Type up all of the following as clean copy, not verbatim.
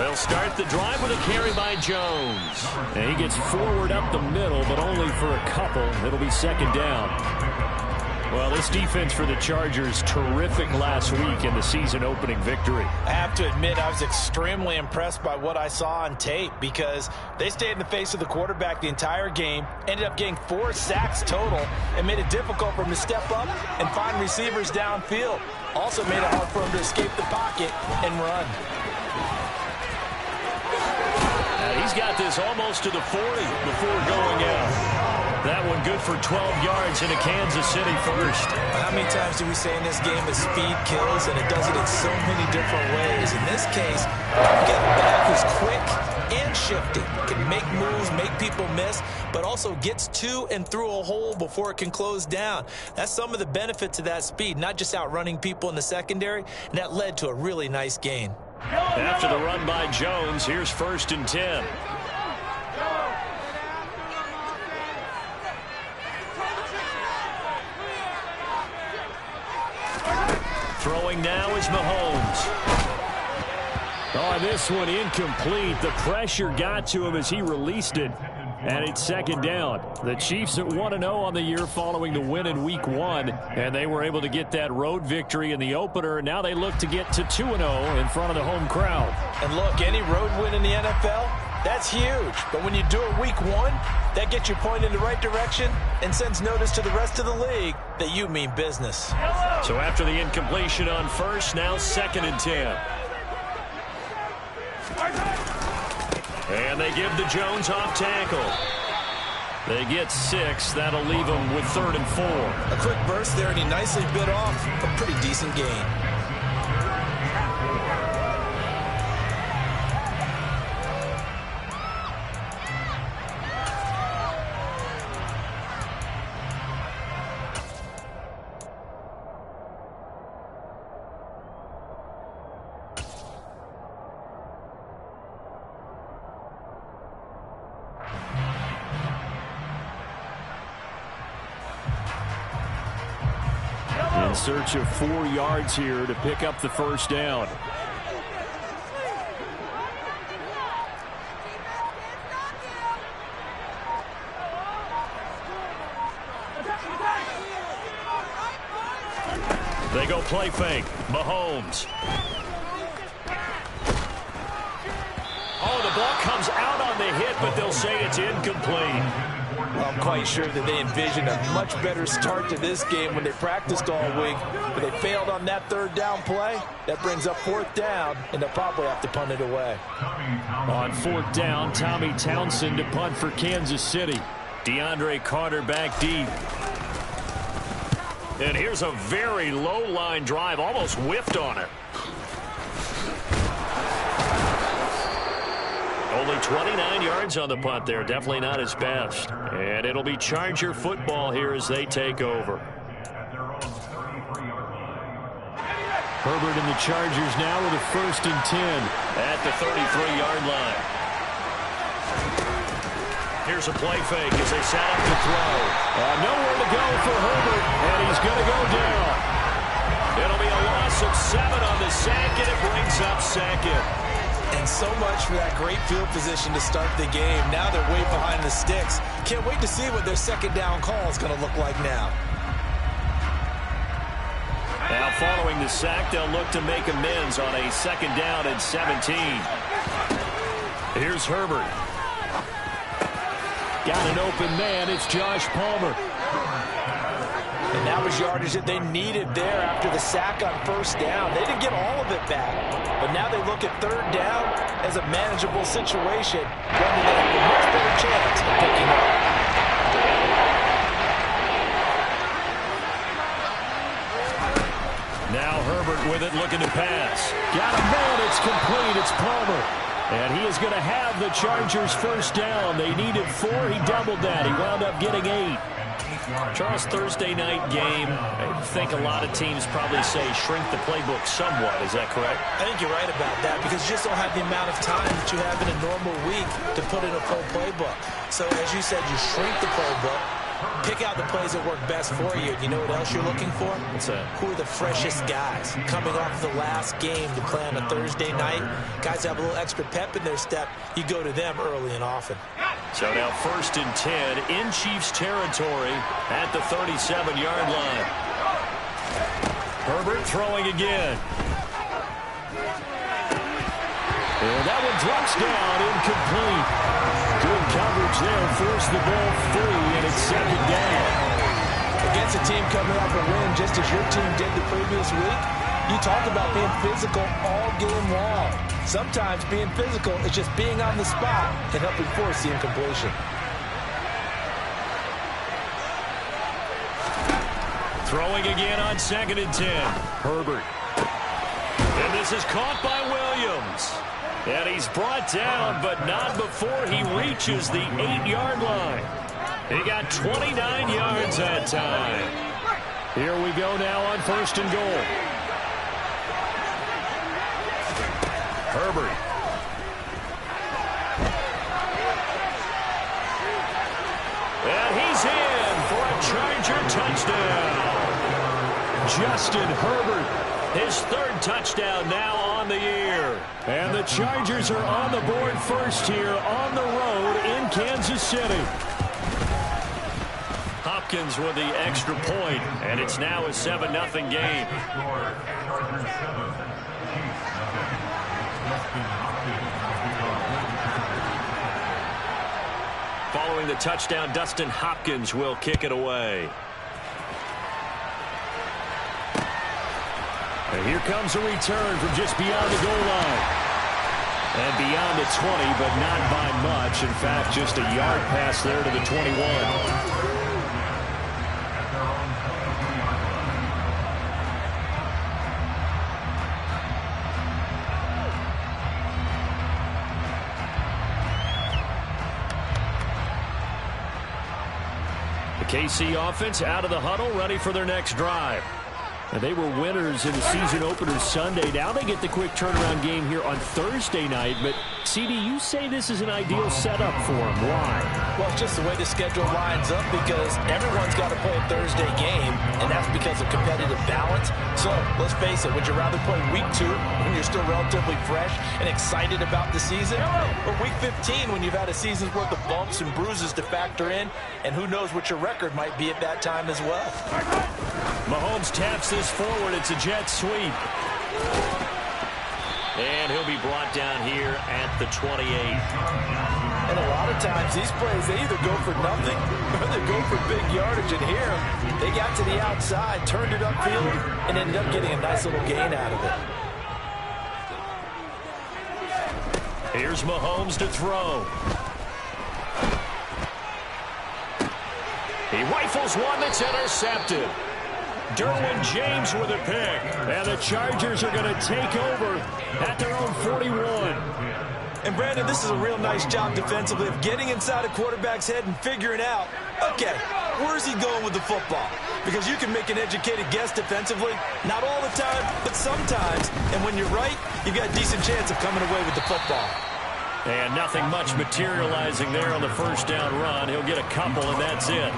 They'll start the drive with a carry by Jones. And he gets forward up the middle, but only for a couple. It'll be second down. Well, this defense for the Chargers, terrific last week in the season-opening victory. I have to admit, I was extremely impressed by what I saw on tape because they stayed in the face of the quarterback the entire game, ended up getting 4 sacks total, and made it difficult for him to step up and find receivers downfield. Also made it hard for him to escape the pocket and run. He's got this almost to the 40 before going out. That one good for 12 yards into Kansas City first. How many times do we say in this game that speed kills, and it does it in so many different ways? In this case, you get a back who's quick and shifty, can make moves, make people miss, but also gets to and through a hole before it can close down. That's some of the benefits of that speed, not just outrunning people in the secondary, and that led to a really nice gain. After the run by Jones, here's 1st and 10. Throwing now is Mahomes. Oh, this one incomplete. The pressure got to him as he released it. And it's second down. The Chiefs at 1-0 on the year following the win in Week 1. And they were able to get that road victory in the opener. And now they look to get to 2-0 in front of the home crowd. And look, any road win in the NFL, that's huge. But when you do it Week 1, that gets you pointed in the right direction and sends notice to the rest of the league that you mean business. So after the incompletion on first, now 2nd and 10. And they give the Jones off tackle. They get 6. That'll leave them with 3rd and 4. A quick burst there, and he nicely bit off a pretty decent gain. In search of 4 yards here to pick up the first down. They go play fake. Mahomes. Oh, the ball comes out on the hit, but they'll say it's incomplete. I'm quite sure that they envisioned a much better start to this game when they practiced all week, but they failed on that 3rd down play. That brings up 4th down, and they'll probably have to punt it away. On 4th down, Tommy Townsend to punt for Kansas City. DeAndre Carter back deep. And here's a very low line drive, almost whiffed on it. Only 29 yards on the punt there. Definitely not his best. And it'll be Charger football here as they take over. Herbert and the Chargers now with a 1st and 10 at the 33-yard line. Here's a play fake as they set up to throw. Nowhere to go for Herbert, and he's going to go down. It'll be a loss of 7 on the sack, and it brings up 2nd. And so much for that great field position to start the game. Now they're way behind the sticks. Can't wait to see what their 2nd down call is going to look like now. Now following the sack, they'll look to make amends on a 2nd down and 17. Here's Herbert. Got an open man. It's Josh Palmer. And that was yardage that they needed there after the sack on 1st down. They didn't get all of it back. But now they look at 3rd down as a manageable situation, one that they have a much better chance of picking up. Now Herbert with it, looking to pass. Got a man, it's complete, it's Palmer. And he is going to have the Chargers 1st down. They needed 4, he doubled that. He wound up getting 8. Charles, Thursday night game, I think a lot of teams probably say shrink the playbook somewhat. Is that correct? I think you're right about that because you just don't have the amount of time that you have in a normal week to put in a full playbook. So as you said, you shrink the playbook. Pick out the plays that work best for you. You know what else you're looking for? What's that? Who are the freshest guys coming off the last game to play on a Thursday night? Guys have a little extra pep in their step. You go to them early and often. So now 1st and 10 in Chiefs territory at the 37-yard line. Herbert throwing again. And that one drops down, incomplete. Good coverage there, forced the ball free, and it's 2nd down. Against a team coming off a win, just as your team did the previous week, you talk about being physical all game long. Sometimes being physical is just being on the spot and helping force the incompletion. Throwing again on 2nd and 10. Herbert. And this is caught by Williams. And he's brought down, but not before he reaches the 8-yard line. He got 29 yards that time. Here we go now on 1st and goal. Herbert. And he's in for a Charger touchdown. Justin Herbert, his 3rd touchdown now on the year. And the Chargers are on the board first here on the road in Kansas City. Hopkins with the extra point, and it's now a 7-0 game. Following the touchdown, Dustin Hopkins will kick it away. And here comes a return from just beyond the goal line. And beyond the 20, but not by much. In fact, just a yard pass there to the 21. The KC offense out of the huddle, ready for their next drive. And they were winners in the season opener Sunday. Now they get the quick turnaround game here on Thursday night. But, CD, you say this is an ideal setup for them. Why? Well, it's just the way the schedule lines up because everyone's got to play a Thursday game, and that's because of competitive balance. So, let's face it, would you rather play week 2 when you're still relatively fresh and excited about the season, or week 15 when you've had a season's worth of bumps and bruises to factor in, and who knows what your record might be at that time as well? Mahomes taps this forward. It's a jet sweep. And he'll be brought down here at the 28. And a lot of times these plays, they either go for nothing or they go for big yardage. And here, they got to the outside, turned it upfield, and ended up getting a nice little gain out of it. Here's Mahomes to throw. He rifles one that's intercepted. Derwin James with a pick. And the Chargers are going to take over at their own 41. And, Brandon, this is a real nice job defensively of getting inside a quarterback's head and figuring out, okay, where's he going with the football? Because you can make an educated guess defensively, not all the time, but sometimes. And when you're right, you've got a decent chance of coming away with the football. And nothing much materializing there on the first down run. He'll get a couple, and that's it.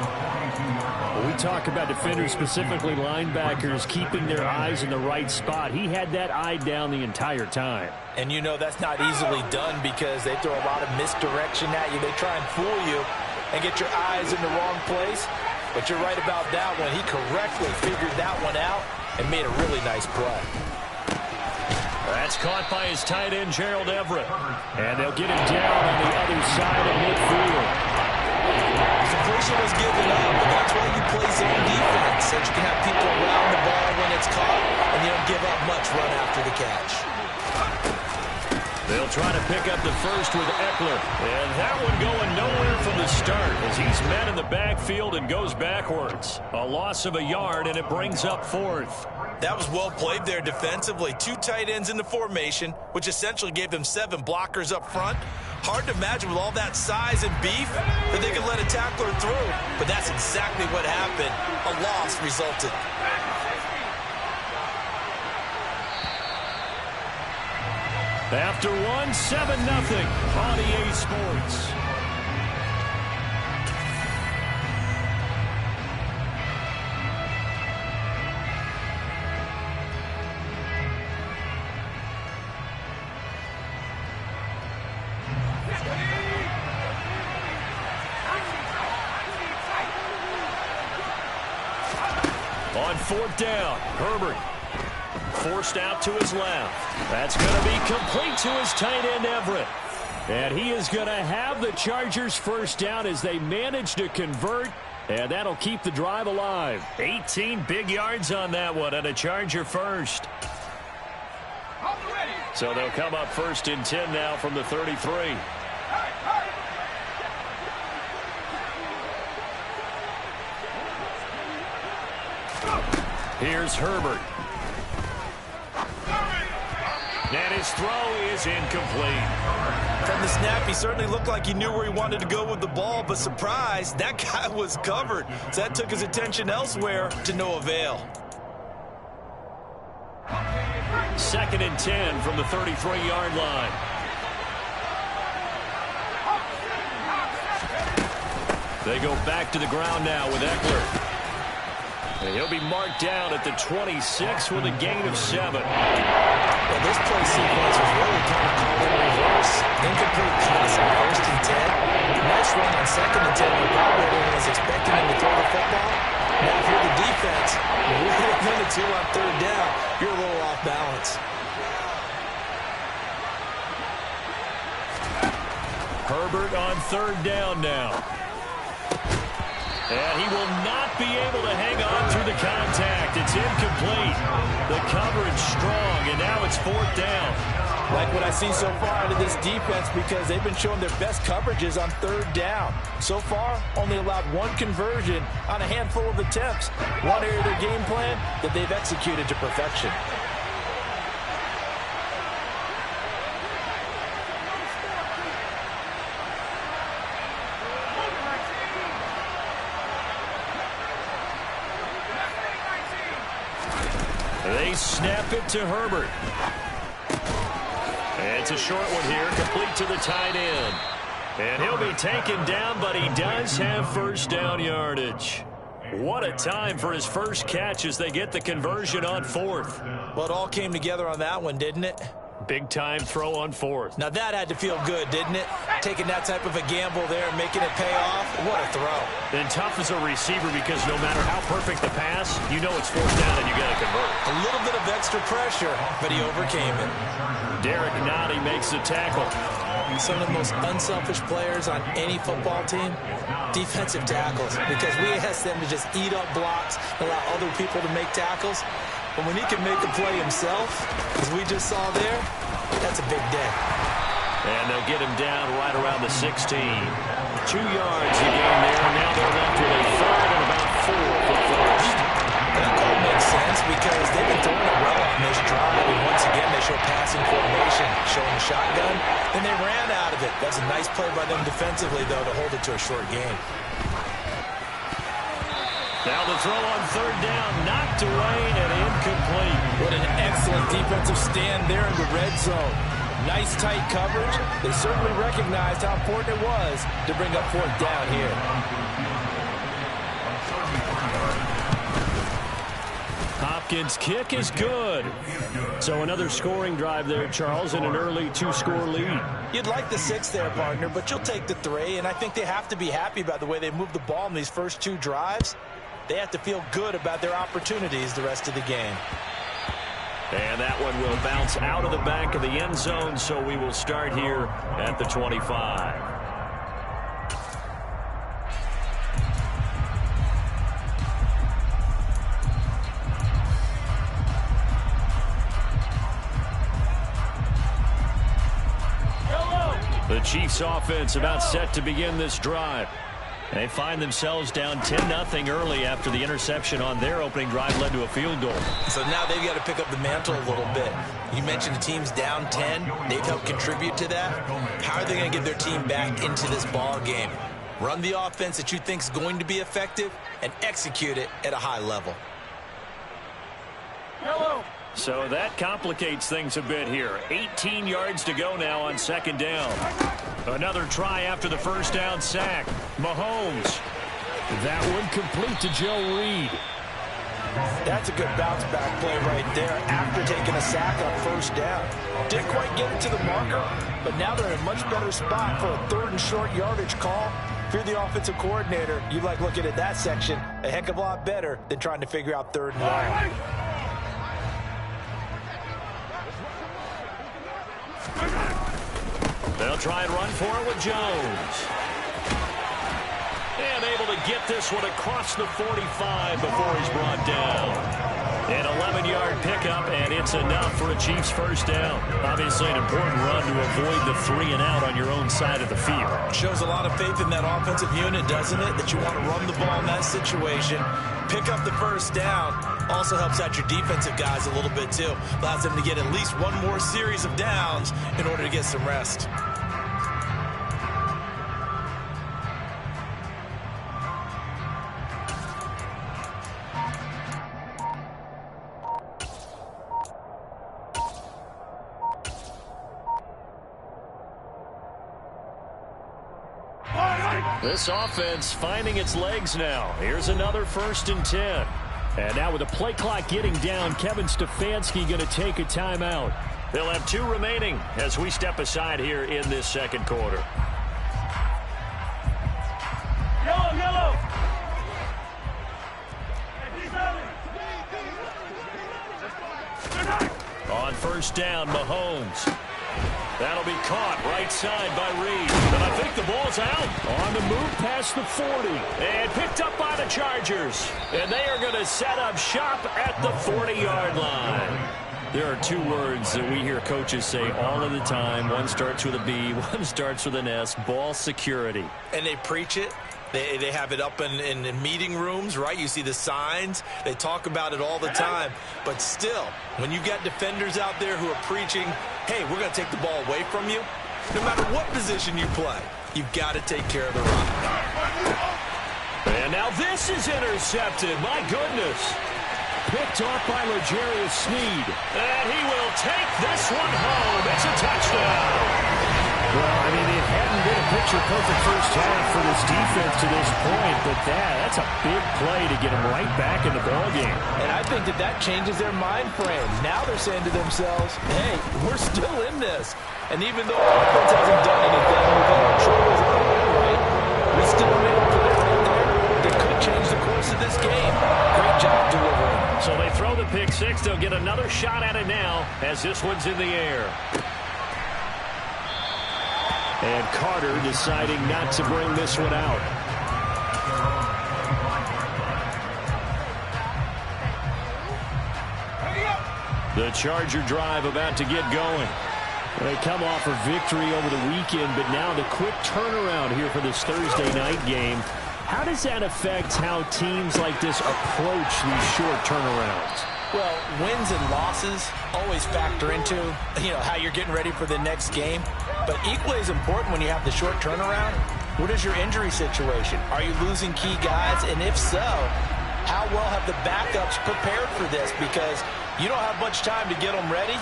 When we talk about defenders, specifically linebackers, keeping their eyes in the right spot, he had that eye down the entire time. And you know that's not easily done because they throw a lot of misdirection at you. They try and fool you and get your eyes in the wrong place. But you're right about that one. He correctly figured that one out and made a really nice play. That's caught by his tight end, Gerald Everett. And they'll get him down on the other side of midfield. Completion was given up, but that's why you play zone defense, so you can have people around the ball when it's caught, and you don't give up much run after the catch. They'll try to pick up the first with Eckler. And that one going nowhere from the start as he's met in the backfield and goes backwards. A loss of a yard, and it brings up 4th. That was well played there defensively. 2 tight ends in the formation, which essentially gave them 7 blockers up front. Hard to imagine with all that size and beef that they could let a tackler through. But that's exactly what happened. A loss resulted. After 7-0 on EA Sports. 4th down. Herbert forced out to his left. That's going to be complete to his tight end, Everett. And he is going to have the Chargers first down as they manage to convert. And that'll keep the drive alive. 18 big yards on that one, and a Charger first. So they'll come up 1st and 10 now from the 33. Here's Herbert. And his throw is incomplete. From the snap, he certainly looked like he knew where he wanted to go with the ball, but surprise, that guy was covered. So that took his attention elsewhere to no avail. 2nd and 10 from the 33-yard line. They go back to the ground now with Eckler. And he'll be marked down at the 26 with a gain of 7. Well, this play sequence was really kind of called in reverse. Incomplete pass on 1st and 10. Nice run on 2nd and 10. But probably everyone was expecting him to throw the football. Now, if you're the defense, you're hitting minute 2 on 3rd down. You're a little off balance. Herbert on 3rd down now. And he will not be able to hang on through the contact. It's incomplete. The coverage strong, and now it's 4th down. Like what I see so far out of this defense, because they've been showing their best coverages on 3rd down. So far, only allowed 1 conversion on a handful of attempts. One area of their game plan that they've executed to perfection. They snap it to Herbert. And it's a short one here, complete to the tight end. And he'll be taken down, but he does have 1st down yardage. What a time for his first catch as they get the conversion on 4th. Well, it all came together on that one, didn't it? Big time throw on 4th. Now that had to feel good, didn't it? Taking that type of a gamble there and making it pay off. What a throw. And tough as a receiver because no matter how perfect the pass, you know it's 4th down and you got to convert. A little bit of extra pressure, but he overcame it. Derek Nottie makes the tackle. Some of the most unselfish players on any football team, defensive tackles, because we ask them to just eat up blocks, allow other people to make tackles. But when he can make a play himself, as we just saw there, that's a big day. And they'll get him down right around the 16. 2 yards to gain there. Now they're left with a 3rd and about 4 for 1st. That call makes sense because they've been throwing it well on this drive. And once again, they show passing formation, showing the shotgun. Then they ran out of it. That's a nice play by them defensively, though, to hold it to a short game. Now the throw on 3rd down, knocked away and incomplete. What an excellent defensive stand there in the red zone. Nice tight coverage. They certainly recognized how important it was to bring up 4th down here. Hopkins' kick is good. So another scoring drive there, Charles, and an early 2-score lead. You'd like the 6 there, partner, but you'll take the 3, and I think they have to be happy about the way they moved the ball in these first 2 drives. They have to feel good about their opportunities the rest of the game. And that one will bounce out of the back of the end zone, so we will start here at the 25. The Chiefs offense about set to begin this drive. They find themselves down 10-0 early after the interception on their opening drive led to a field goal. So now they've got to pick up the mantle a little bit. You mentioned the team's down 10. They've helped contribute to that. How are they going to get their team back into this ball game? Run the offense that you think is going to be effective and execute it at a high level. So that complicates things a bit here. 18 yards to go now on 2nd down. Another try after the 1st down sack. Mahomes. That one complete to Joe Reed. That's a good bounce back play right there after taking a sack on 1st down. Didn't quite get it to the marker, but now they're in a much better spot for a 3rd and short yardage call. If you're the offensive coordinator, you like looking at that section a heck of a lot better than trying to figure out third and long. They'll try and run for it with Jones. And able to get this one across the 45 before he's brought down. An 11-yard pickup, and it's enough for a Chiefs first down. Obviously an important run to avoid the 3-and-out on your own side of the field. Shows a lot of faith in that offensive unit, doesn't it? That you want to run the ball in that situation. Pick up the first down. Also helps out your defensive guys a little bit, too. Allows them to get at least one more series of downs in order to get some rest. This offense finding its legs now. Here's another 1st and 10. And now with the play clock getting down, Kevin Stefanski going to take a timeout. They'll have 2 remaining as we step aside here in this second quarter. Yellow. On first down, Mahomes. That'll be caught right side by Reed. But I think the ball's out. On the move past the 40. And picked up by the Chargers. And they are going to set up shop at the 40-yard line. There are 2 words that we hear coaches say all of the time. One starts with a B, one starts with an S. Ball security. And they preach it. They have it up in meeting rooms, right? You see the signs. They talk about it all the time. But still, when you've got defenders out there who are preaching, hey, we're going to take the ball away from you, no matter what position you play, you've got to take care of the run. And now this is intercepted. My goodness. Picked off by L'Jarius Sneed. And he will take this one home. It's a touchdown. Well, I mean, it hadn't been a picture-perfect first half for this defense to this point, but that's a big play to get them right back in the ballgame. And I think that changes their mind frame. Now they're saying to themselves, hey, we're still in this. And even though our offense hasn't done anything, we've got our troubles on the right, we still made a play right there that could change the course of this game. Great job delivering. So they throw the pick 6. They'll get another shot at it now as this one's in the air. And Carter deciding not to bring this one out. The Charger drive about to get going. They come off a victory over the weekend, but now the quick turnaround here for this Thursday night game. How does that affect how teams like this approach these short turnarounds? Well, wins and losses always factor into, how you're getting ready for the next game. But equally as important when you have the short turnaround, what is your injury situation? Are you losing key guys? And if so, how well have the backups prepared for this? Because you don't have much time to get them ready.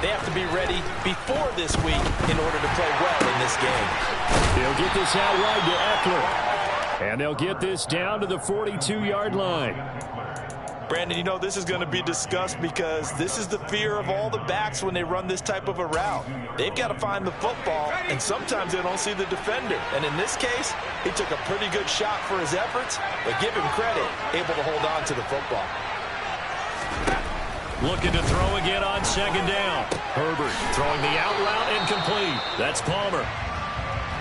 They have to be ready before this week in order to play well in this game. They'll get this out wide to Eckler. And they'll get this down to the 42-yard line. Brandon, this is going to be discussed because this is the fear of all the backs when they run this type of a route. They've got to find the football, and sometimes they don't see the defender. And in this case, he took a pretty good shot for his efforts, but give him credit, able to hold on to the football. Looking to throw again on second down. Herbert throwing the out route incomplete. That's Palmer.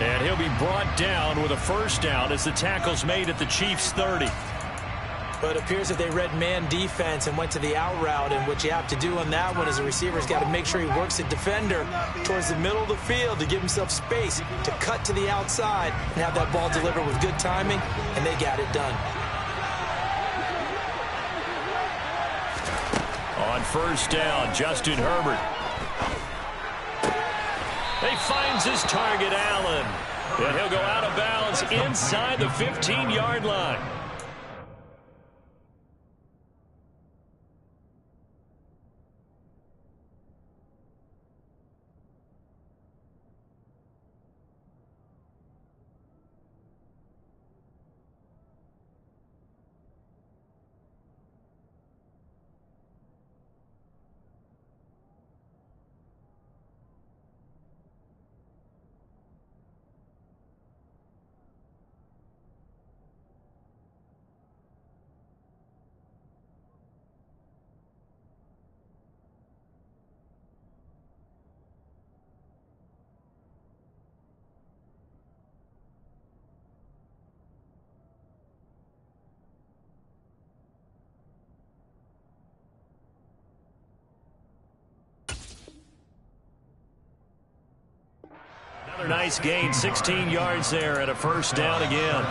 And he'll be brought down with a first down as the tackle's made at the Chiefs' 30. But it appears that they read man defense and went to the out route, and what you have to do on that one is the receiver's got to make sure he works the defender towards the middle of the field to give himself space to cut to the outside and have that ball delivered with good timing, and they got it done. On first down, Justin Herbert. He finds his target, Allen. And he'll go out of bounds inside the 15-yard line. Another nice gain, 16 yards there and a first down again.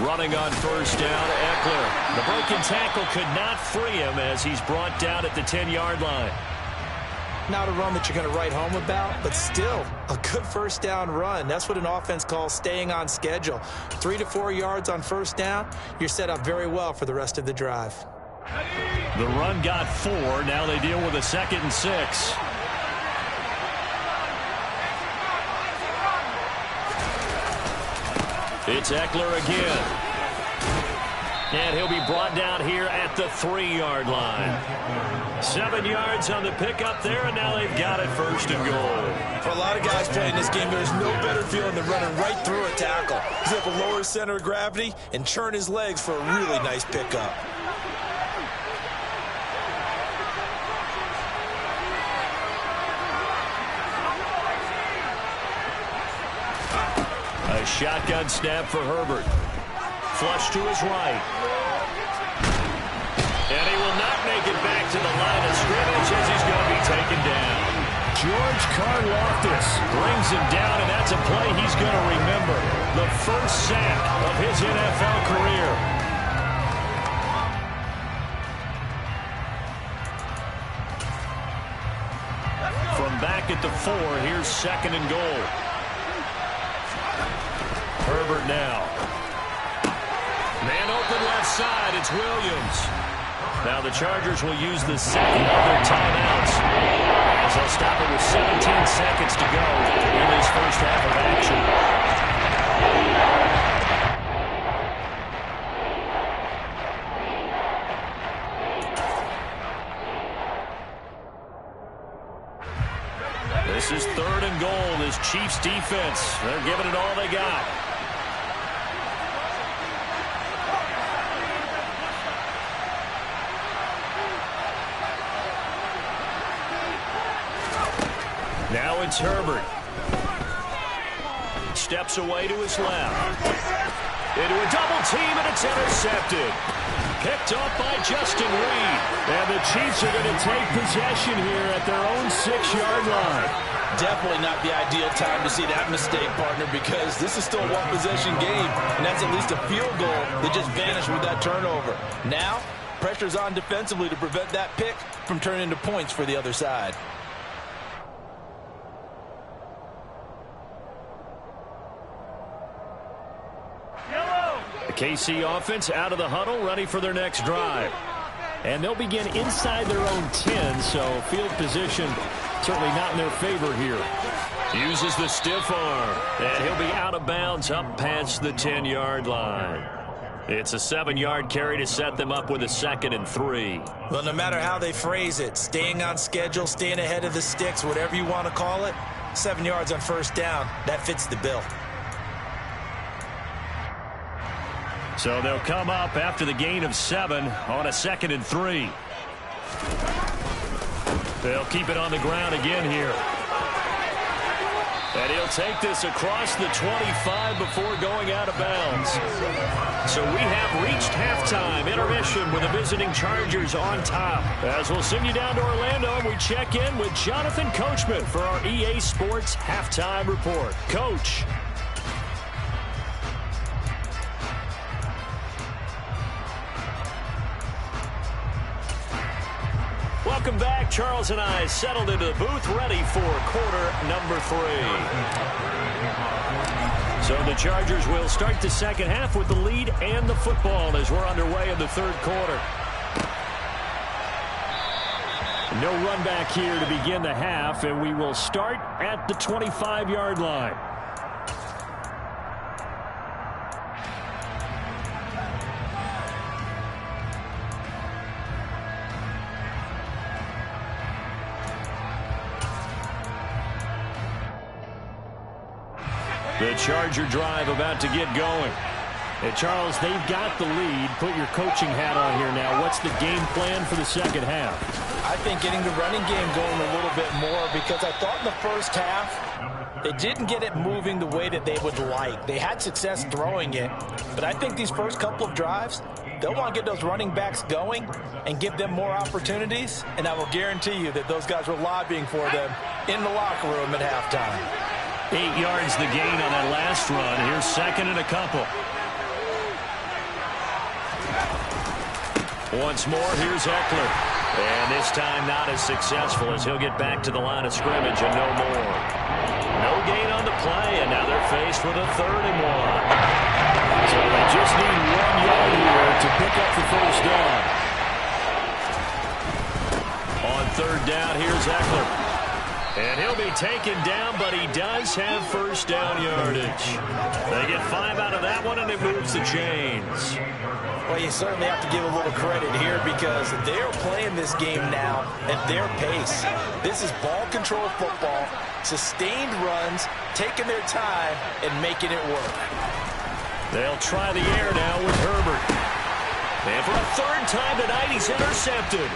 Running on first down, Eckler. The broken tackle could not free him as he's brought down at the 10-yard line. Not a run that you're going to write home about, but still a good first down run. That's what an offense calls staying on schedule. 3 to 4 yards on first down, you're set up very well for the rest of the drive. The run got 4. Now they deal with a 2nd and 6. It's Eckler again. And he'll be brought down here at the 3-yard line. 7 yards on the pickup there, and now they've got it first and goal. For a lot of guys playing this game, there's no better feeling than running right through a tackle. He's able to lower his center of gravity and churn his legs for a really nice pickup. A shotgun snap for Herbert. Flush to his right. And he will not make it back to the line of scrimmage as he's going to be taken down. George Karlaftis brings him down, and that's a play he's going to remember. The first sack of his NFL career. From back at the 4, here's 2nd and goal. Herbert now. Man open left side, it's Williams. Now the Chargers will use the second of their timeouts as they'll stop it with 17 seconds to go in this first half of action. This is 3rd and goal. This Chiefs defense, they're giving it all they got. Now it's Herbert. Steps away to his left. Into a double team, and it's intercepted. Picked off by Justin Reed. And the Chiefs are going to take possession here at their own 6-yard line. Definitely not the ideal time to see that mistake, partner, because this is still a one-possession game, and that's at least a field goal that just vanished with that turnover. Now, pressure's on defensively to prevent that pick from turning into points for the other side. The KC offense out of the huddle, ready for their next drive. And they'll begin inside their own 10, so field position certainly not in their favor here. Uses the stiff arm, and he'll be out of bounds up past the 10-yard line. It's a 7-yard carry to set them up with a 2nd and 3. Well, no matter how they phrase it, staying on schedule, staying ahead of the sticks, whatever you want to call it, 7 yards on first down, that fits the bill. So they'll come up after the gain of 7 on a 2nd and 3. They'll keep it on the ground again here. And he'll take this across the 25 before going out of bounds. So we have reached halftime. Intermission with the visiting Chargers on top. As we'll send you down to Orlando, and we check in with Jonathan Coachman for our EA Sports Halftime Report. Coach. Welcome back. Charles and I settled into the booth, ready for quarter number 3. So the Chargers will start the second half with the lead and the football as we're underway in the 3rd quarter. No run back here to begin the half, and we will start at the 25-yard line. The Charger drive about to get going. Hey, Charles, they've got the lead. Put your coaching hat on here now. What's the game plan for the second half? I think getting the running game going a little bit more, because I thought in the first half they didn't get it moving the way that they would like. They had success throwing it, but I think these first couple of drives, they'll want to get those running backs going and give them more opportunities, and I will guarantee you that those guys were lobbying for them in the locker room at halftime. 8 yards the gain on that last run. Here's second and a couple. Once more, here's Eckler. And this time not as successful, as he'll get back to the line of scrimmage and no more. No gain on the play, and now they're faced with a 3rd and 1. So they just need 1 yard here to pick up the first down. On 3rd down, here's Eckler. And he'll be taken down, but he does have first down yardage. They get 5 out of that one, and it moves the chains. Well, you certainly have to give a little credit here, because they're playing this game now at their pace. This is ball control football, sustained runs, taking their time, and making it work. They'll try the air now with Herbert. And for a 3rd time tonight, he's intercepted.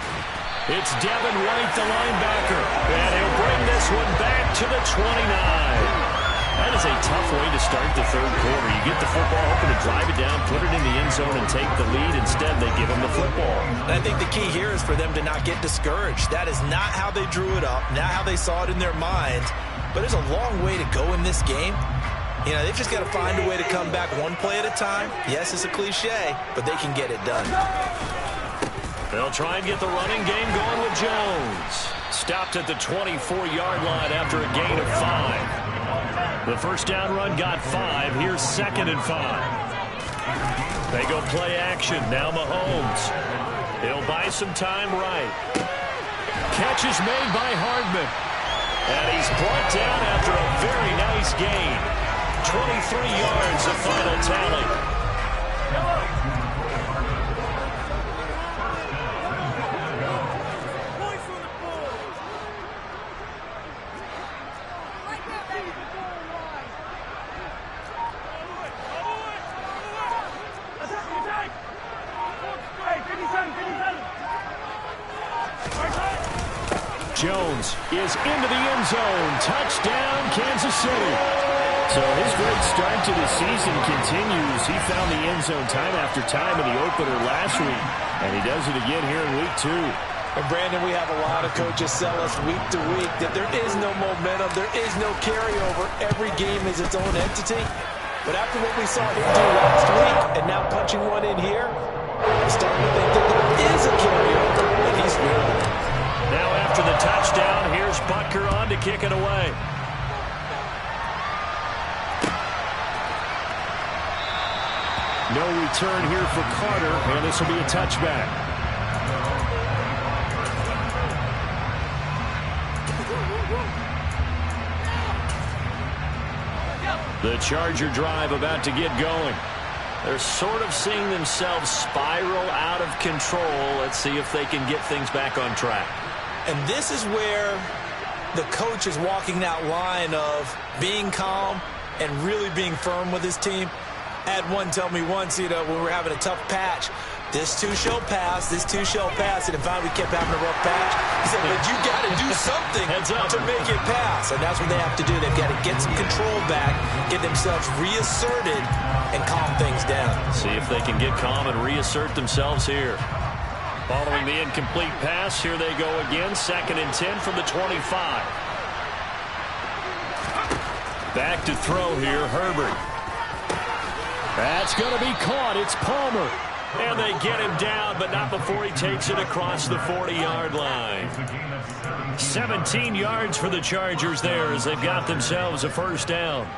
It's Devin White, the linebacker, and he'll bring this one back to the 29. That is a tough way to start the 3rd quarter. You get the football, hoping to drive it down, put it in the end zone, and take the lead. Instead, they give him the football. And I think the key here is for them to not get discouraged. That is not how they drew it up, not how they saw it in their minds. But there's a long way to go in this game. You know, they've just got to find a way to come back one play at a time. Yes, it's a cliche, but they can get it done. They'll try and get the running game going with Jones. Stopped at the 24-yard line after a gain of 5. The first down run got 5. Here's 2nd and 5. They go play action. Now Mahomes. He'll buy some time right. Catch is made by Hardman. And he's brought down after a very nice gain. 23 yards, the final tally. Jones is into the end zone. Touchdown, Kansas City. So his great start to the season continues. He found the end zone time after time in the opener last week, and he does it again here in week 2. And Brandon, we have a lot of coaches sell us week to week that there is no momentum, there is no carryover. Every game is its own entity. But after what we saw him do last week, and now punching one in here, I'm starting to think that there is a carryover, and he's real. Now after the touchdown, here's Butker on to kick it away. No return here for Carter, and this will be a touchback. The Charger drive about to get going. They're sort of seeing themselves spiral out of control. Let's see if they can get things back on track. And this is where the coach is walking that line of being calm and really being firm with his team. I had one tell me once, when we were having a tough patch, this too shall pass, this too shall pass. And if we kept having a rough patch, he said, but you got to do something to make it pass. And that's what they have to do. They've got to get some control back, get themselves reasserted, and calm things down. See if they can get calm and reassert themselves here. Following the incomplete pass, here they go again. 2nd and 10 from the 25. Back to throw here, Herbert. That's going to be caught. It's Palmer. And they get him down, but not before he takes it across the 40-yard line. 17 yards for the Chargers there as they've got themselves a first down.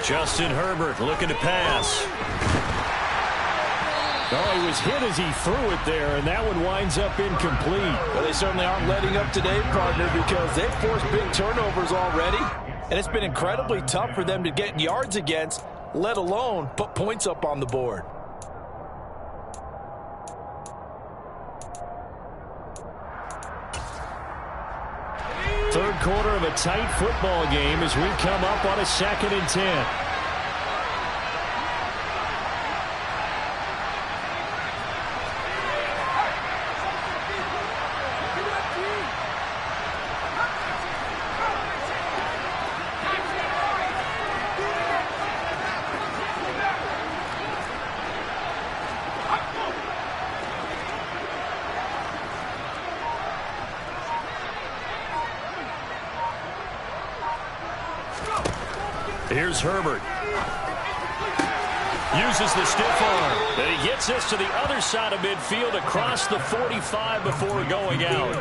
Justin Herbert looking to pass. Oh, he was hit as he threw it there, and that one winds up incomplete. Well, they certainly aren't letting up today, partner, because they've forced big turnovers already. And it's been incredibly tough for them to get yards against, let alone put points up on the board. Third quarter of a tight football game as we come up on a 2nd and 10. Here's Herbert. Uses the stiff arm. And he gets this to the other side of midfield across the 45 before going out.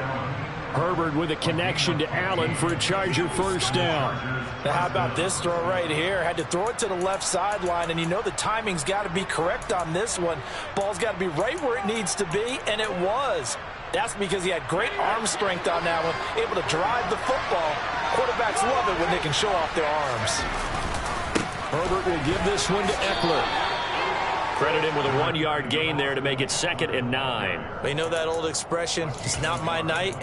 Herbert with a connection to Allen for a Charger first down. Now how about this throw right here? Had to throw it to the left sideline, and you know the timing's got to be correct on this one. Ball's got to be right where it needs to be, and it was. That's because he had great arm strength on that one, able to drive the football. Quarterbacks love it when they can show off their arms. Herbert will give this one to Eckler. Credit him with a 1-yard gain there to make it 2nd and 9. But you know that old expression, it's not my night?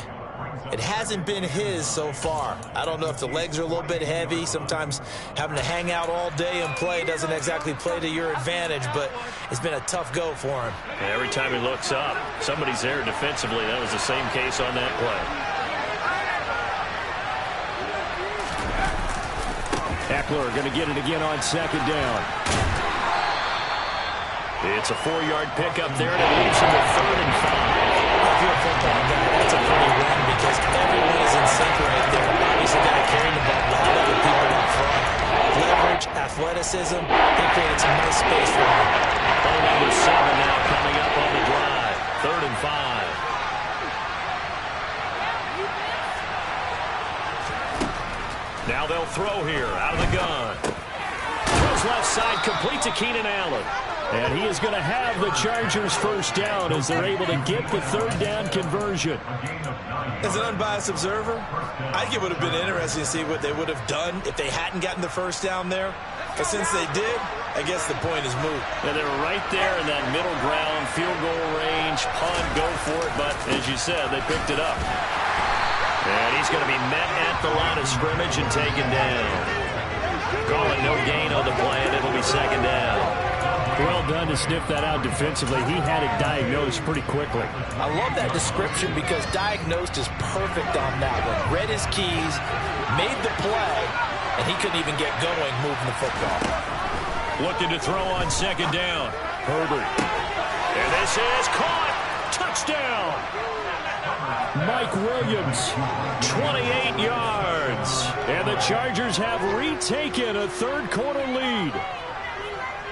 It hasn't been his so far. I don't know if the legs are a little bit heavy. Sometimes having to hang out all day and play doesn't exactly play to your advantage, but it's been a tough go for him. And every time he looks up, somebody's there defensively. That was the same case on that play. Eckler going to get it again on 2nd down. It's a 4-yard pickup there, and it leaves him with 3rd and 5. If you're a football guy, that's a pretty win because everyone is in sync right there. Obviously, got to carry the ball, but how about the people up front? Leverage, athleticism, they created some nice space for him. Ball number 7 now coming up on the drive. 3rd and 5. Now they'll throw here out of the gun. Throws left side, complete to Keenan Allen. And he is going to have the Chargers first down as they're able to get the 3rd down conversion. As an unbiased observer, I think it would have been interesting to see what they would have done if they hadn't gotten the first down there. But since they did, I guess the point is moot. And they were right there in that middle ground, field goal range, punt, go for it. But as you said, they picked it up. And he's going to be met at the line of scrimmage and taken down. Calling no gain on the play, and it'll be 2nd down. Well done to sniff that out defensively. He had it diagnosed pretty quickly. I love that description because diagnosed is perfect on that one. Read his keys, made the play, and he couldn't even get going moving the football. Looking to throw on 2nd down. Herbert. And this is caught. Touchdown. Mike Williams, 28 yards. And the Chargers have retaken a 3rd quarter lead.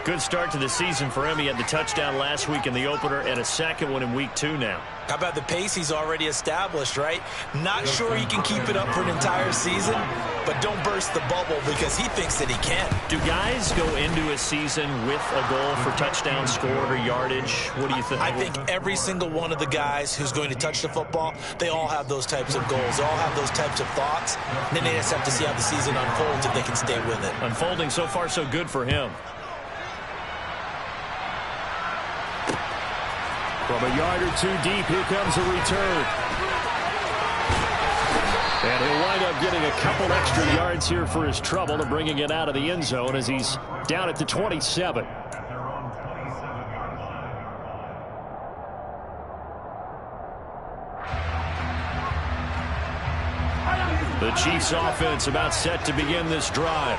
Good start to the season for him. He had the touchdown last week in the opener and a 2nd one in week 2 now. How about the pace he's already established, right? Not sure he can keep it up for an entire season, but don't burst the bubble because he thinks that he can. Do guys go into a season with a goal for touchdown scored or yardage? What do you think? I think every single one of the guys who's going to touch the football, they all have those types of goals. They all have those types of thoughts. And then they just have to see how the season unfolds if they can stay with it. Unfolding so far so good for him. From a yard or 2 deep, here comes a return. And he'll wind up getting a couple extra yards here for his trouble and bringing it out of the end zone as he's down at the 27. The Chiefs offense about set to begin this drive.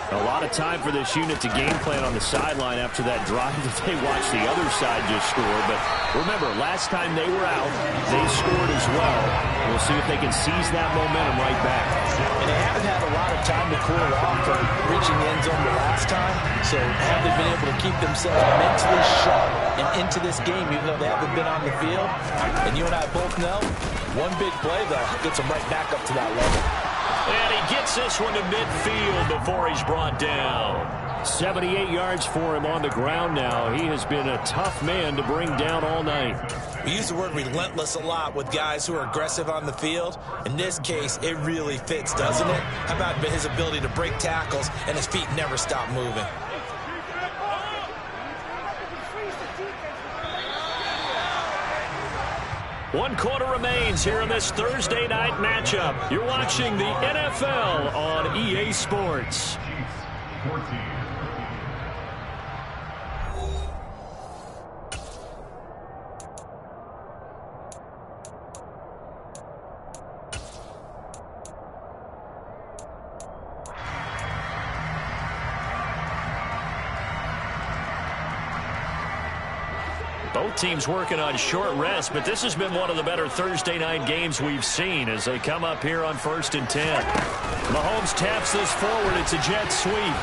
A lot of time for this unit to game plan on the sideline after that drive that they watched the other side just score. But remember, last time they were out, they scored as well. We'll see if they can seize that momentum right back. And they haven't had a lot of time to cool off from reaching the end zone the last time. So have they been able to keep themselves mentally sharp and into this game, even though they haven't been on the field? And you and I both know, one big play, though, gets them right back up to that level. And he gets this one to midfield before he's brought down. 78 yards for him on the ground now. He has been a tough man to bring down all night. We use the word relentless a lot with guys who are aggressive on the field. In this case, it really fits, doesn't it? How about his ability to break tackles and his feet never stop moving? One quarter remains here in this Thursday night matchup. You're watching the NFL on EA Sports. Both teams working on short rest, but this has been one of the better Thursday night games we've seen as they come up here on 1st and 10. Mahomes taps this forward. It's a jet sweep.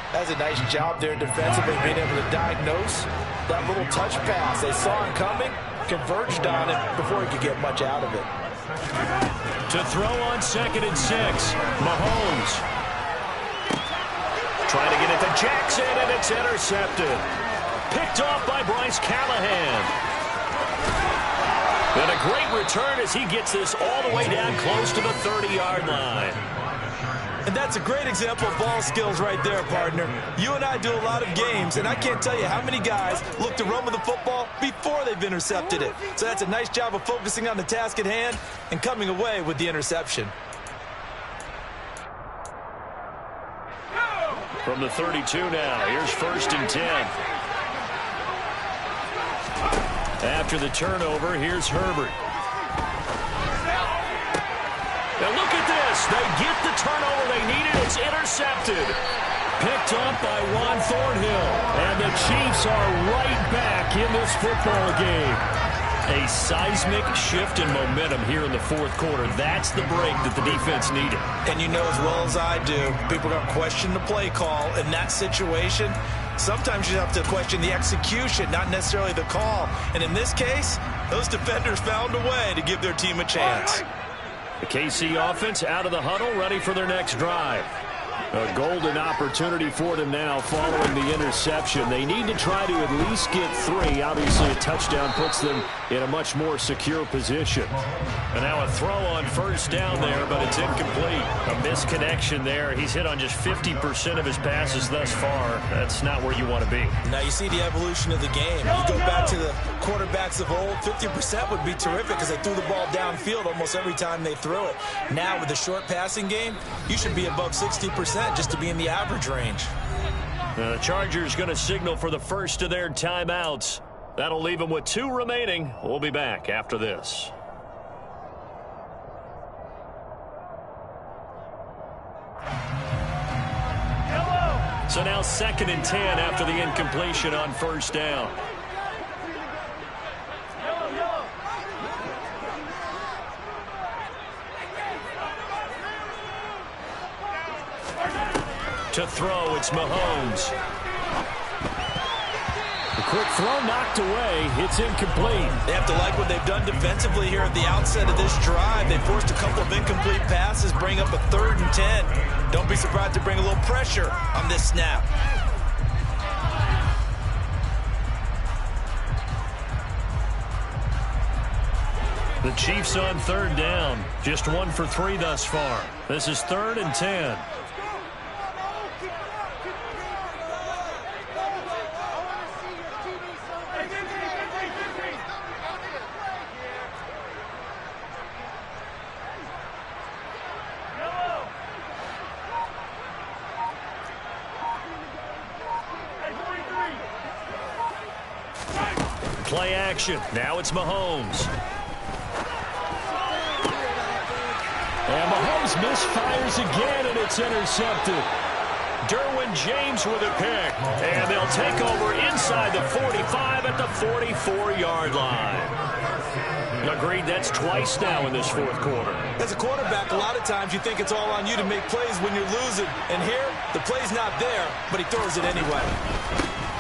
That's a nice job there defensively, being able to diagnose that little touch pass. They saw him coming, converged on it before he could get much out of it. To throw on 2nd and 6, Mahomes. Trying to get it to Jackson, and it's intercepted. Picked off by Bryce Callahan. And a great return as he gets this all the way down close to the 30-yard line. And that's a great example of ball skills right there, partner. You and I do a lot of games, and I can't tell you how many guys look to run with the football before they've intercepted it. So that's a nice job of focusing on the task at hand and coming away with the interception. From the 32 now, here's 1st and 10. After the turnover, here's Herbert. Now look at this. They get the turnover they needed. It's intercepted. Picked up by Juan Thornhill. And the Chiefs are right back in this football game. A seismic shift in momentum here in the 4th quarter. That's the break that the defense needed. And you know as well as I do, people are going to question the play call in that situation. Sometimes you have to question the execution, not necessarily the call. And in this case, those defenders found a way to give their team a chance. The KC offense out of the huddle, ready for their next drive. A golden opportunity for them now following the interception. They need to try to at least get 3. Obviously, a touchdown puts them in a much more secure position. And now a throw on 1st down there, but it's incomplete. A misconnection there. He's hit on just 50% of his passes thus far. That's not where you want to be. Now you see the evolution of the game. You go back to the quarterbacks of old, 50% would be terrific because they threw the ball downfield almost every time they threw it. Now with the short passing game, you should be above 60% just to be in the average range. The Chargers going to signal for the first of their timeouts. That'll leave them with 2 remaining. We'll be back after this. So now 2nd and 10 after the incompletion on 1st down. To throw, it's Mahomes. The quick throw knocked away. It's incomplete. They have to like what they've done defensively here at the outset of this drive. They forced a couple of incomplete passes, bring up a 3rd and 10. Don't be surprised to bring a little pressure on this snap. The Chiefs on 3rd down. Just 1 for 3 thus far. This is 3rd and 10. Play action. Now it's Mahomes. And Mahomes misfires again, and it's intercepted. Derwin James with a pick. And they'll take over inside the 45 at the 44-yard line. Agreed, that's twice now in this 4th quarter. As a quarterback, a lot of times you think it's all on you to make plays when you're losing. And here, the play's not there, but he throws it anyway.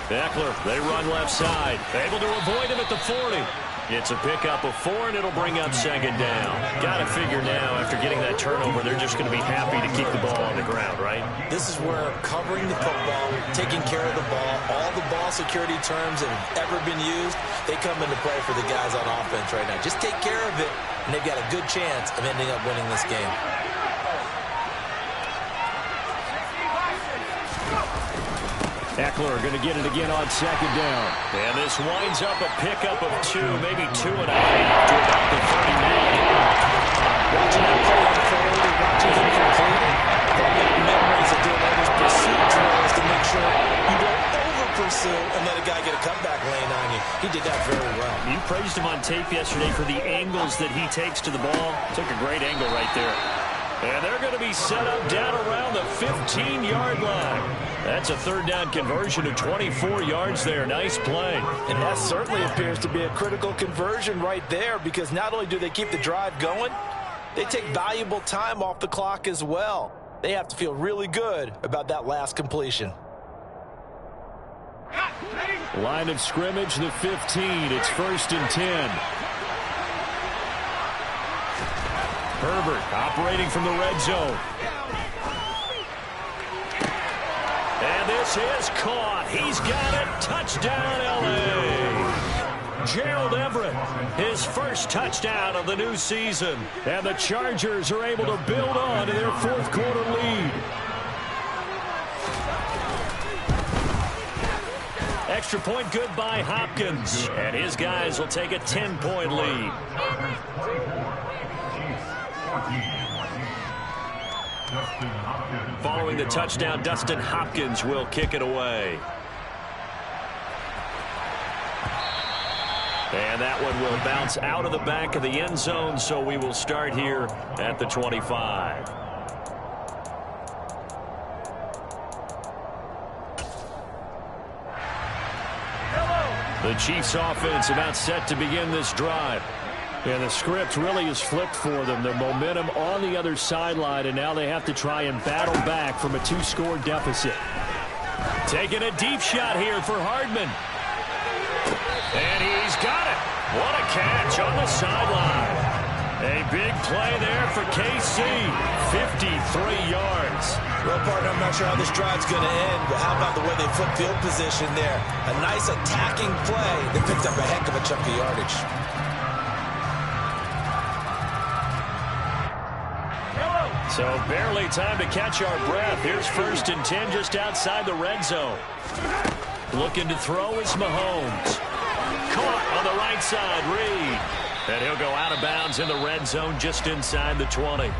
Eckler, they run left side. Able to avoid him at the 40. It's a pickup of 4, and it'll bring up second down. Got to figure now, after getting that turnover, they're just going to be happy to keep the ball on the ground, right? This is where covering the football, taking care of the ball, all the ball security terms that have ever been used, they come into play for the guys on offense right now. Just take care of it, and they've got a good chance of ending up winning this game. Eckler going to get it again on second down. And this winds up a pickup of 2, maybe 2.5 to about the 30-man. Watching that play unfold and watching him complete it, they've got memories of doing all these pursuit drills to make sure you don't over-pursue and let a guy get a cutback lane on you. He did that very well. You praised him on tape yesterday for the angles that he takes to the ball. Took a great angle right there. And they're going to be set up down around the 15-yard line. That's a third down conversion of 24 yards there. Nice play. And that certainly appears to be a critical conversion right there, because not only do they keep the drive going, they take valuable time off the clock as well. They have to feel really good about that last completion. Line of scrimmage, the 15. It's 1st and 10. Herbert operating from the red zone. And this is caught. He's got it. Touchdown, L.A. Gerald Everett, his first touchdown of the new season. And the Chargers are able to build on to their fourth-quarter lead. Extra point good by Hopkins. And his guys will take a 10-point lead. Following the touchdown, Dustin Hopkins will kick it away. And that one will bounce out of the back of the end zone, so we will start here at the 25. The Chiefs offense about set to begin this drive. And the script really is flipped for them. Their momentum on the other sideline, and now they have to try and battle back from a 2-score deficit. Taking a deep shot here for Hardman. And he's got it. What a catch on the sideline. A big play there for KC. 53 yards. Well, partner, I'm not sure how this drive's going to end, but how about the way they flip field position there? A nice attacking play that picked up a heck of a chunk of yardage. So barely time to catch our breath. Here's 1st and 10 just outside the red zone. Looking to throw is Mahomes. Caught on the right side, Reed. And he'll go out of bounds in the red zone just inside the 20.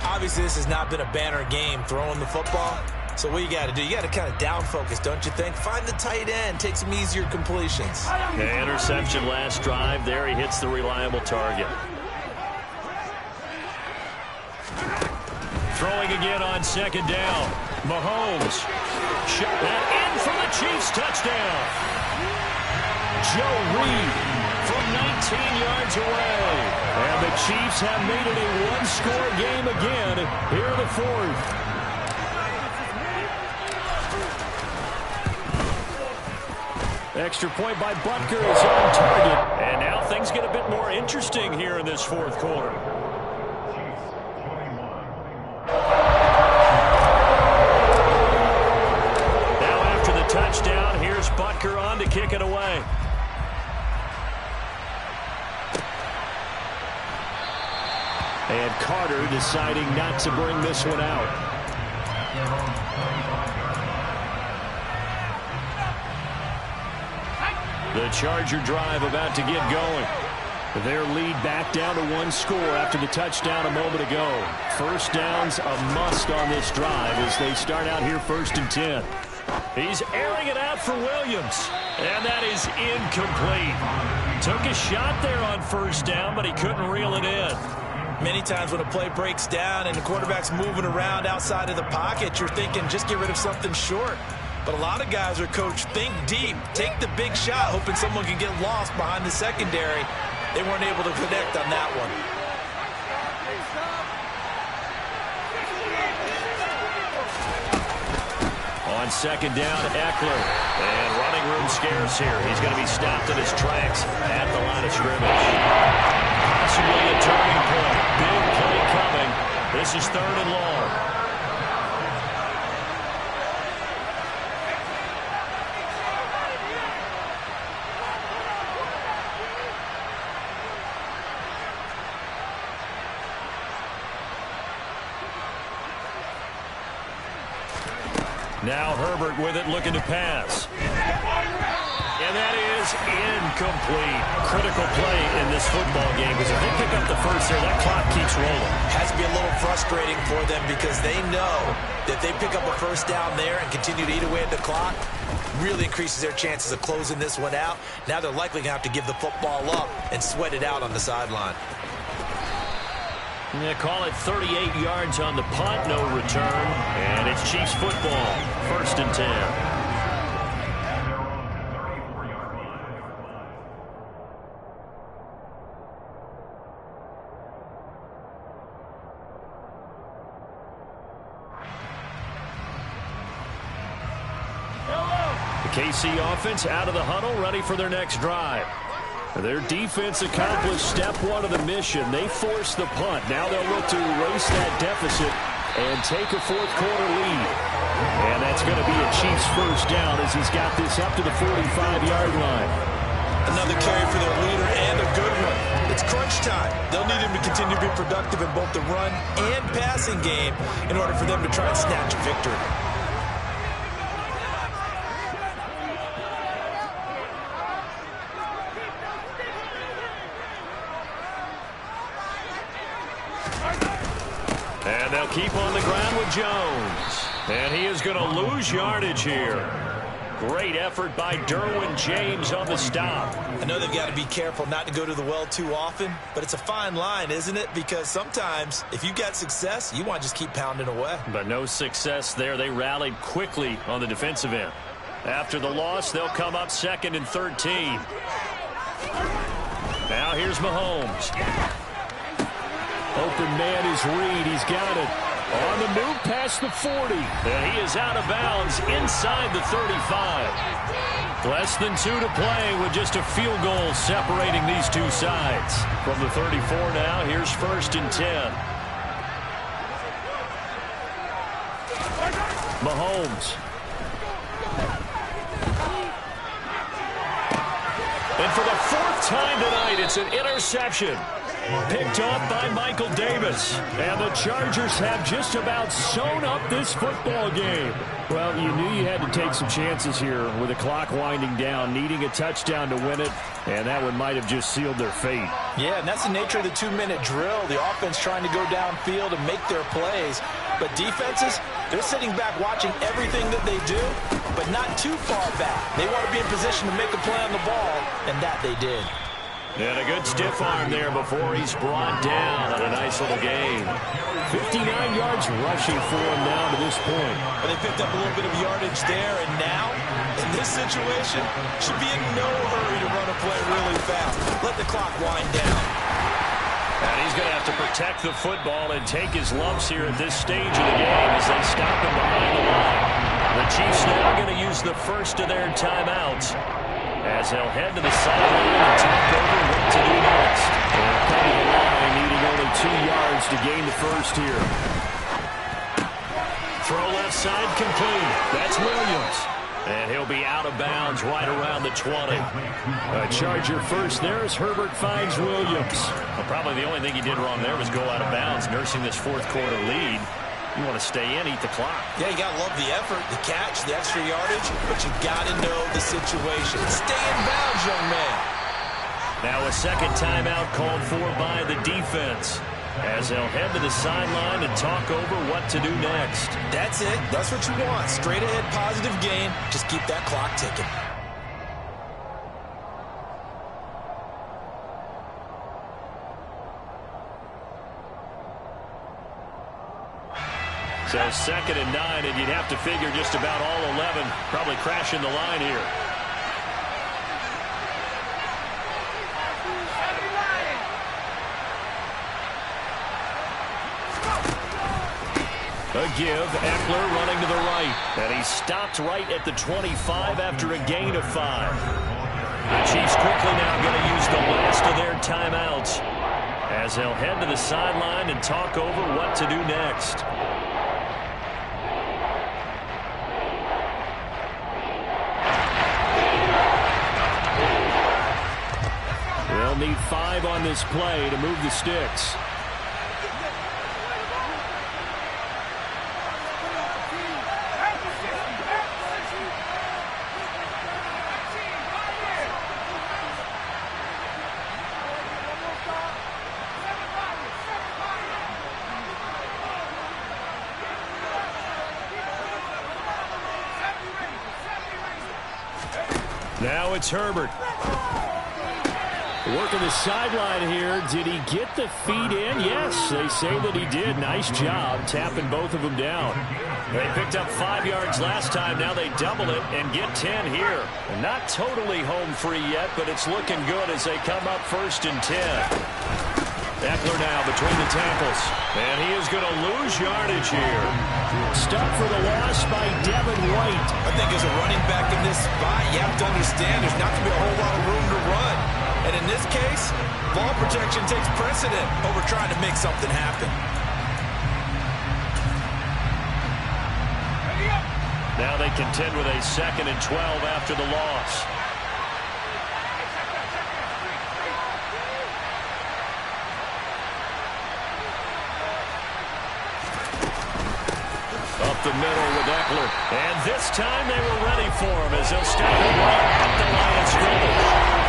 Obviously, this has not been a banner game throwing the football. So what you got to do, you got to kind of down focus, don't you think? Find the tight end, take some easier completions. The interception last drive. There he hits the reliable target. Throwing again on second down. Mahomes. Shot that in for the Chiefs. Touchdown. Joe Reed from 19 yards away. And the Chiefs have made it a one-score game again here in the fourth. Extra point by Butker is on target. And now things get a bit more interesting here in this fourth quarter. Touchdown. Here's Butker on to kick it away. And Carter deciding not to bring this one out. The Charger drive about to get going. Their lead back down to 1 score after the touchdown a moment ago. First down's a must on this drive as they start out here 1st and 10. He's airing it out for Williams. And that is incomplete. Took a shot there on 1st down, but he couldn't reel it in. Many times when a play breaks down and the quarterback's moving around outside of the pocket, you're thinking just get rid of something short. But a lot of guys are coached, think deep, take the big shot, hoping someone can get lost behind the secondary. They weren't able to connect on that one. On second down, Eckler. And running room scarce here. He's going to be stopped in his tracks at the line of scrimmage. Possibly a turning point. Big play coming. This is 3rd and long. Now Herbert with it, looking to pass. And that is incomplete. Critical play in this football game, because if they pick up the first there, that clock keeps rolling. Has to be a little frustrating for them because they know that they pick up a first down there and continue to eat away at the clock, really increases their chances of closing this one out. Now they're likely going to have to give the football up and sweat it out on the sideline. Yeah, call it 38 yards on the punt, no return. And it's Chiefs football, 1st and 10. The KC offense out of the huddle, ready for their next drive. Their defense accomplished step 1 of the mission. They forced the punt. Now they'll look to erase that deficit and take a 4th quarter lead. And that's going to be a Chiefs first down as he's got this up to the 45-yard line. Another carry for their leader and a good one. It's crunch time. They'll need him to continue to be productive in both the run and passing game in order for them to try and snatch a victory. And they'll keep on the ground with Jones. And he is going to lose yardage here. Great effort by Derwin James on the stop. I know they've got to be careful not to go to the well too often, but it's a fine line, isn't it? Because sometimes, if you've got success, you want to just keep pounding away. But no success there. They rallied quickly on the defensive end. After the loss, they'll come up 2nd and 13. Now here's Mahomes. Open man is Reed. He's got it. On the move past the 40. And he is out of bounds inside the 35. Less than 2 to play with just a field goal separating these two sides. From the 34 now, here's 1st and 10. Mahomes. And for the 4th time tonight, it's an interception. Picked off by Michael Davis. And the Chargers have just about sewn up this football game. Well, you knew you had to take some chances here with the clock winding down, needing a touchdown to win it, and that one might have just sealed their fate. Yeah, and that's the nature of the 2-minute drill. The offense trying to go downfield and make their plays. But defenses, they're sitting back watching everything that they do, but not too far back. They want to be in position to make a play on the ball, and that they did. And a good stiff arm there before he's brought down on a nice little gain. 59 yards rushing for him now to this point. But they picked up a little bit of yardage there, and now, in this situation, should be in no hurry to run a play really fast. Let the clock wind down. And he's going to have to protect the football and take his lumps here at this stage of the game as they stop him behind the line. The Chiefs now going to use the first of their timeouts as they'll head to the sideline and talk over what to do next. They'll come to the line, needing only 2 yards to gain the first here. Throw left side complete. That's Williams. And he'll be out of bounds right around the 20. A Charger first there as Herbert finds Williams. Well, probably the only thing he did wrong there was go out of bounds, nursing this 4th quarter lead. You want to stay in, eat the clock. Yeah, you got to love the effort, the catch, the extra yardage, but you got to know the situation. Stay in bounds, young man. Now a second timeout called for by the defense as they'll head to the sideline and talk over what to do next. That's it. That's what you want. Straight ahead positive gain. Just keep that clock ticking. So 2nd and 9, and you'd have to figure just about all 11 probably crashing the line here. A give, Eckler running to the right. And he stopped right at the 25 after a gain of 5. The Chiefs quickly now going to use the last of their timeouts as they'll head to the sideline and talk over what to do next. They'll need 5 on this play to move the sticks. Now it's Herbert. Working the sideline here. Did he get the feet in? Yes, they say that he did. Nice job tapping both of them down. They picked up 5 yards last time. Now they double it and get 10 here. Not totally home free yet, but it's looking good as they come up 1st and 10. Eckler now between the tackles. And he is going to lose yardage here. Stuck for the loss by Devin White. I think as a running back in this spot, you have to understand there's not going to be a whole lot of room to run. And in this case, ball protection takes precedent over trying to make something happen. Now they contend with a 2nd and 12 after the loss. Up the middle with Eckler. And this time they were ready for him as they'll step him right at the line of scrimmage.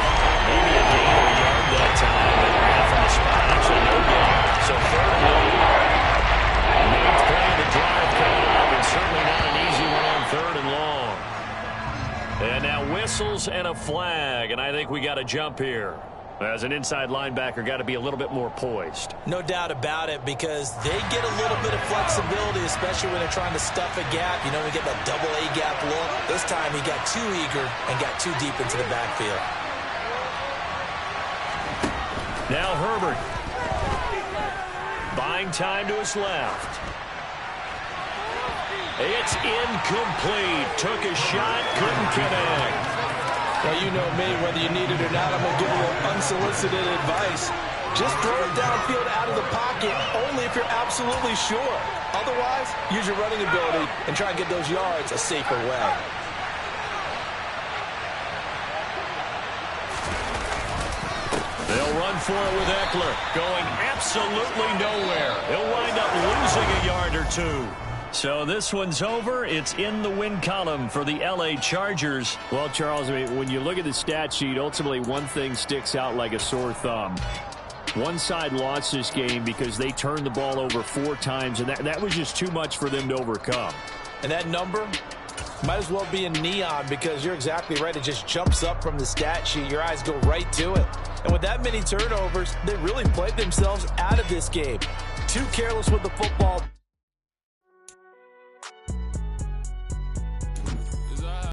Maybe a gain of a yard that time, but ran from the spot. Actually, no gain. So 3rd and 1. 9th play of the drive coming up, and certainly not an easy one on 3rd and long. And now whistles and a flag, and I think we got a jump here. As an inside linebacker, got to be a little bit more poised. No doubt about it, because they get a little bit of flexibility, especially when they're trying to stuff a gap. You know, we get that double A gap look. This time he got too eager and got too deep into the backfield. Now Herbert. Buying time to his left. It's incomplete. Took a shot, couldn't connect. Well, you know me, whether you need it or not, I'm going to give you a little unsolicited advice. Just throw it downfield out of the pocket, only if you're absolutely sure. Otherwise, use your running ability and try and get those yards a safer way. They'll run for it with Eckler, going absolutely nowhere. He'll wind up losing a yard or 2. So this one's over. It's in the win column for the L.A. Chargers. Well, Charles, I mean, when you look at the stat sheet, ultimately one thing sticks out like a sore thumb. One side lost this game because they turned the ball over 4 times, and that was just too much for them to overcome. And that number might as well be in neon, because you're exactly right. It just jumps up from the stat sheet. Your eyes go right to it. And with that many turnovers, they really played themselves out of this game. Too careless with the football.